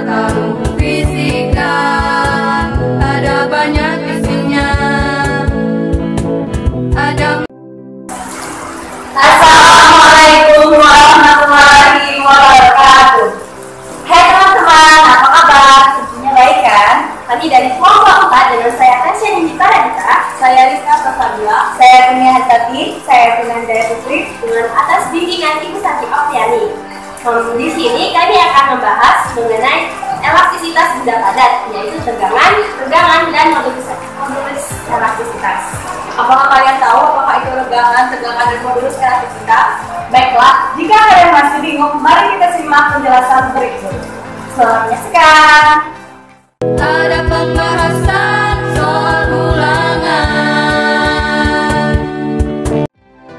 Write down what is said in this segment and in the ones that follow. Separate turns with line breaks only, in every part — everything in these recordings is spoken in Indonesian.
tahu fisika, ada banyak isinya.
Assalamualaikum warahmatullahi wabarakatuh. Hai teman-teman, apa kabar? Tentunya baik kan? Kami dari kelompok 4 dengan saya Tasya Nindita Radita, saya Rizka Prafadila, saya Kurnia Hatati, saya Tunan Jaya Putri, dengan atas bimbingan Ibu Sati Oktiani. Di sini kami akan membahas mengenai elastisitas benda padat, yaitu tegangan, dan modulus elastisitas. Apakah kalian tahu apakah itu tegangan, dan modulus elastisitas? Baiklah, jika kalian masih bingung, mari kita simak penjelasan berikut. Selamat menyaksikan.
Ada pembahasan soal ulangan.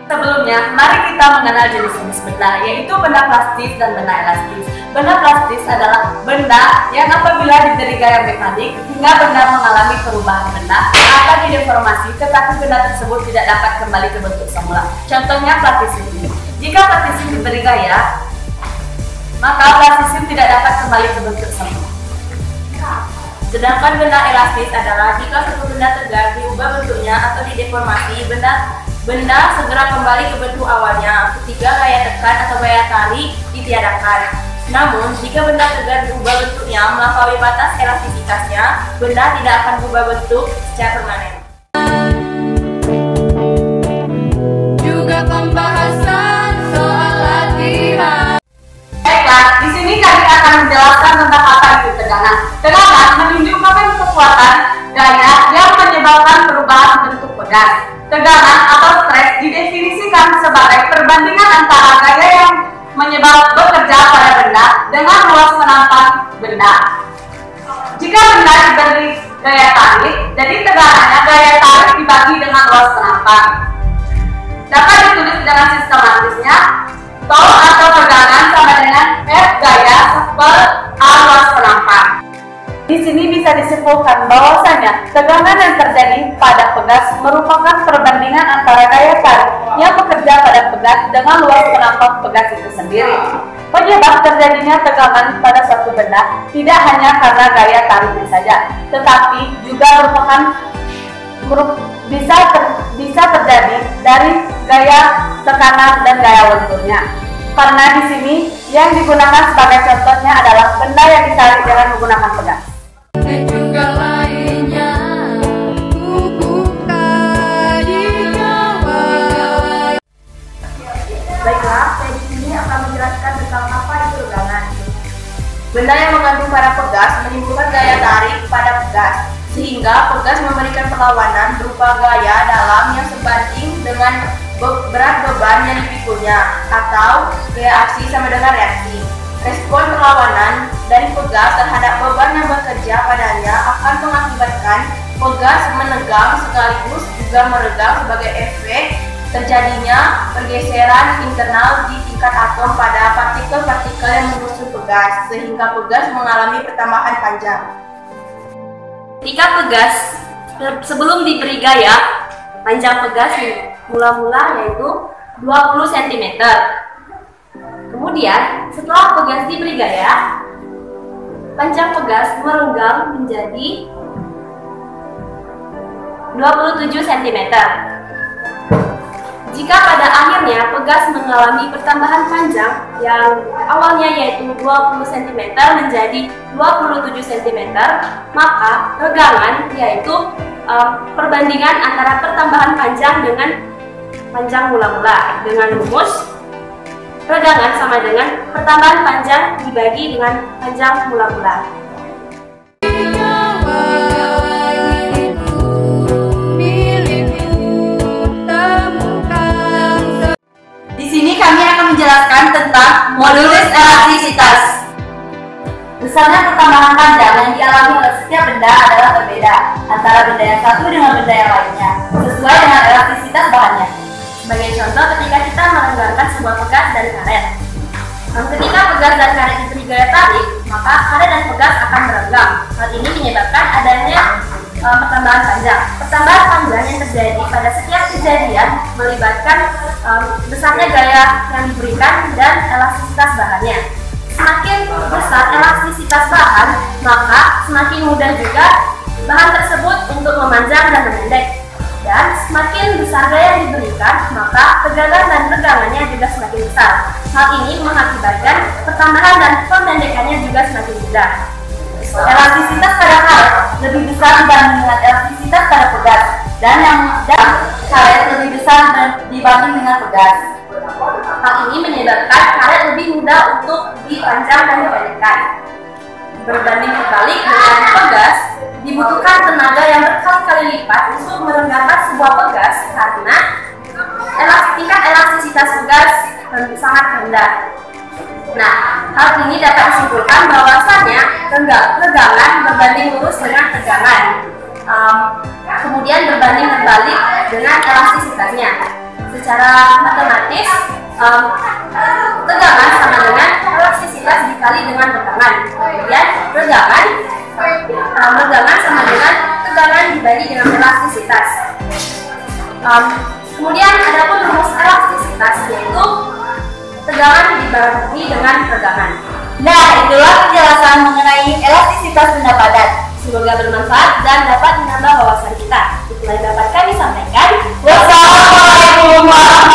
Sebelumnya, mari kita mengenal jenis-jenis benda, yaitu benda plastis dan benda elastis. Benda plastis adalah benda yang apabila diberi gaya mekanik hingga benda mengalami perubahan benda akan dideformasi, tetapi benda tersebut tidak dapat kembali ke bentuk semula. Contohnya plastisim. Jika plastisim diberi gaya, maka plastisim tidak dapat kembali ke bentuk semula. Sedangkan benda elastis adalah jika suatu benda tegak diubah bentuknya atau dideformasi, benda segera kembali ke bentuk awalnya ketika gaya tekan atau gaya tarik ditiadakan. Namun, jika benda tegak diubah bentuknya melampaui batas elastisitasnya, benda tidak akan berubah bentuk secara permanen.
Juga pembahasan soal latihan.
Baiklah, di sini kami akan menjelaskan tentang apa itu tegangan. Tegangan menunjukkan kekuatan gaya yang menyebabkan perubahan bentuk pegas. Tegangan atau stres didefinisikan sebagai perbandingan antara gaya yang menyebabkan bekerja pada benda dengan luas penampang benda. Jika benda diberi gaya tarik, jadi tegangannya gaya tarik dibagi dengan luas penampang. Dapat ditulis dengan sistematisnya, tol atau tegangan sama dengan F gaya per A luas penampang. Di sini bisa disimpulkan bahwasanya tegangan yang terjadi pada pegas merupakan perbandingan antara gaya tarik yang bekerja pada pegas dengan luas penampang pegas itu sendiri. Penyebab terjadinya tegangan pada suatu benda tidak hanya karena gaya tariknya saja, tetapi juga bisa terjadi dari gaya tekanan dan gaya lenturnya. Karena di sini yang digunakan sebagai contohnya adalah benda yang ditarik dengan menggunakan pegas.
Dan juga lainnya, buka dijawab.
Baiklah, saya di sini akan menjelaskan tentang apa itu tegangan. Benda yang mengandung pada pegas menimbulkan gaya tarik pada pegas, sehingga pegas memberikan perlawanan berupa gaya dalam yang sebanding dengan berat beban yang dipikunya, atau gaya aksi sama dengan reaksi. Respon perlawanan dari pegas terhadap beban yang bekerja padanya akan mengakibatkan pegas menegang sekaligus juga meregang sebagai efek terjadinya pergeseran internal di tingkat atom pada partikel-partikel yang mengusung pegas, sehingga pegas mengalami pertambahan panjang. Ketika pegas sebelum diberi gaya, panjang pegas mula-mula yaitu 20 cm. Kemudian, setelah pegas diberi gaya, panjang pegas merenggang menjadi 27 cm. Jika pada akhirnya pegas mengalami pertambahan panjang yang awalnya yaitu 20 cm menjadi 27 cm, maka regangan yaitu perbandingan antara pertambahan panjang dengan panjang mula-mula. Dengan rumus, regangan sama dengan pertambahan panjang dibagi dengan panjang mula-mula. Di sini kami akan menjelaskan tentang modulus elastisitas. Besarnya pertambahan panjang yang dialami oleh setiap benda adalah berbeda antara benda yang satu dengan benda yang lainnya, sesuai dengan elastisitas bahannya. Sebagai contoh, ketika kita merenggangkan sebuah pegas dari karet. Ketika pegas dan karet diberi gaya tarik, maka karet dan pegas akan merenggang. Hal ini menyebabkan adanya pertambahan panjang. Pertambahan panjang yang terjadi pada setiap kejadian melibatkan besarnya gaya yang diberikan dan elastisitas bahannya. Semakin besar elastisitas elastisitas bahan, maka semakin mudah juga bahan tersebut untuk memanjang dan memendek. Dan semakin besar gaya yang diberikan, maka tegangan dan regangannya juga semakin besar. Hal ini mengakibatkan pertambahan dan pemendekannya juga semakin mudah. Elastisitas pada karet lebih besar dibanding dengan elastisitas pada pegas, dan karet lebih besar dibanding dengan pegas. Hal ini menyebabkan karet lebih mudah untuk dipanjang dan dipendekkan. Berbanding terbalik dengan pegas, dibutuhkan tenaga yang berkali-kali lipat untuk merenggangkan sebuah pegas karena tingkat elastisitas pegas sangat rendah. Nah, hal ini dapat disimpulkan bahwasannya regangan berbanding lurus dengan tegangan, kemudian berbanding terbalik dengan elastisitasnya. Secara matematis, tegangan sama dengan elastisitas dikali dengan regangan. Kemudian regangan sama dengan tegangan dibagi dengan elastisitas. Kemudian ada pun rumus elastisitas, yaitu tegangan dibagi dengan regangan.
Nah, itulah penjelasan mengenai elastisitas benda padat.
Semoga bermanfaat dan dapat menambah wawasan kita. Itulah yang dapat kami sampaikan.
Wassalamualaikum warahmatullahi wabarakatuh.